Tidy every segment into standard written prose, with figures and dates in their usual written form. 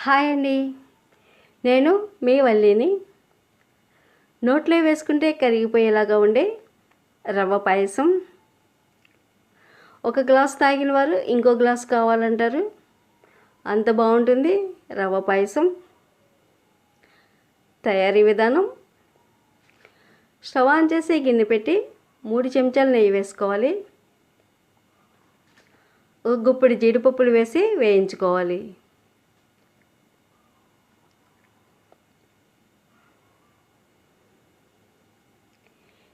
Hi అండి, నేను మీ వల్లిని. నోట్లో వేసుకుంటే కరిగిపోయేలాగా ఉండే రవ్వ పాయసం. ఒక గ్లాస్ తాగిన వారు ఇంకో గ్లాస్ కావాలంటారు, అంత బాగుంటుంది రవ్వ పాయసం. తయారీ విధానం: స్టవ్ ఆన్ చేసి గిన్నె పెట్టి 3 చెంచాలు నెయ్యి వేసుకోవాలి. ఒక గుప్పెడు జీడిపప్పులు వేసి వేయించుకోవాలి.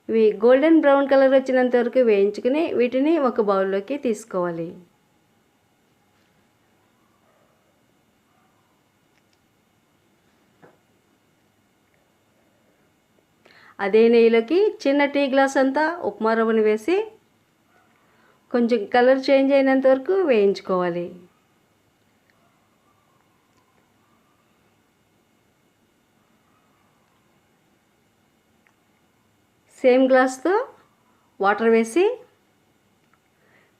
ఇవి గోల్డెన్ బ్రౌన్ కలర్ వచ్చినంత వరకు వేయించుకుని వీటిని ఒక బౌల్లోకి తీసుకోవాలి. అదే నెయ్యిలోకి చిన్న టీ గ్లాస్ అంతా ఉప్మా రవ్వను వేసి కొంచెం కలర్ చేంజ్ అయినంత వరకు వేయించుకోవాలి. సేమ్ గ్లాస్తో వాటర్ వేసి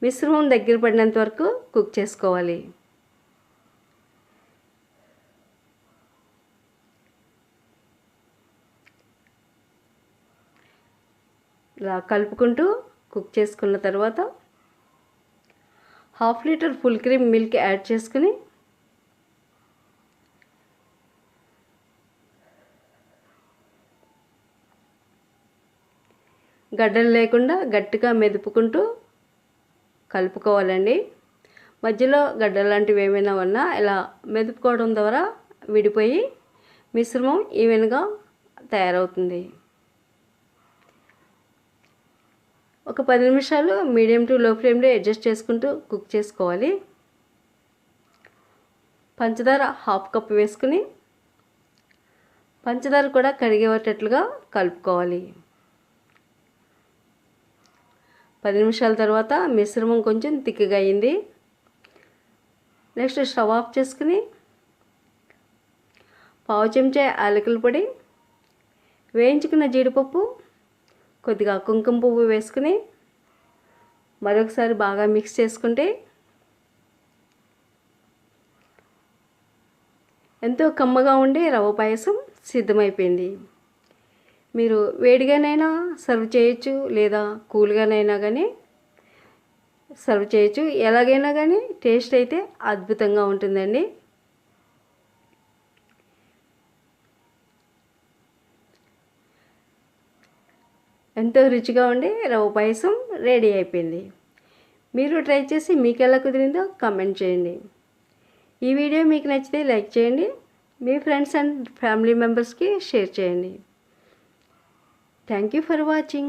మిశ్రమం దగ్గర పడినంత వరకు కుక్ చేసుకోవాలి. ఇలా కలుపుకుంటూ కుక్ చేసుకున్న తర్వాత 1/2 litre full cream milk add చేసుకుని గడ్డలు లేకుండా గట్టిగా మెదుపుకుంటూ కలుపుకోవాలండి. మధ్యలో గడ్డలు లాంటివి ఏమైనా ఉన్నా ఇలా మెదుపుకోవడం ద్వారా విడిపోయి మిశ్రమం ఈవెన్గా తయారవుతుంది. ఒక 10 నిమిషాలు మీడియం టు లో ఫ్లేమ్లో అడ్జస్ట్ చేసుకుంటూ కుక్ చేసుకోవాలి. పంచదార 1/2 కప్ వేసుకుని పంచదార కూడా కరిగేటట్లుగా కలుపుకోవాలి. 10 నిమిషాల తర్వాత మిశ్రమం కొంచెం తిక్కగా అయింది. నెక్స్ట్ స్టవ్ ఆఫ్ చేసుకుని 1/2 చెంచా యాలకుల పొడి, వేయించుకున్న జీడిపప్పు, కొద్దిగా కుంకుమ పువ్వు వేసుకుని మరొకసారి బాగా మిక్స్ చేసుకుంటే ఎంతో కమ్మగా ఉండే రవ్వ పాయసం సిద్ధమైపోయింది. మీరు వేడిగానైనా సర్వ్ చేయొచ్చు, లేదా కూల్గానైనా కానీ సర్వ్ చేయొచ్చు. ఎలాగైనా కానీ టేస్ట్ అయితే అద్భుతంగా ఉంటుందండి. ఎంతో రుచిగా ఉండే రవ్వ పాయసం రెడీ అయిపోయింది. మీరు ట్రై చేసి మీకు ఎలా కుదిరిందో కామెంట్ చేయండి. ఈ వీడియో మీకు నచ్చితే లైక్ చేయండి, మీ ఫ్రెండ్స్ అండ్ ఫ్యామిలీ మెంబర్స్కి షేర్ చేయండి. Thank you for watching.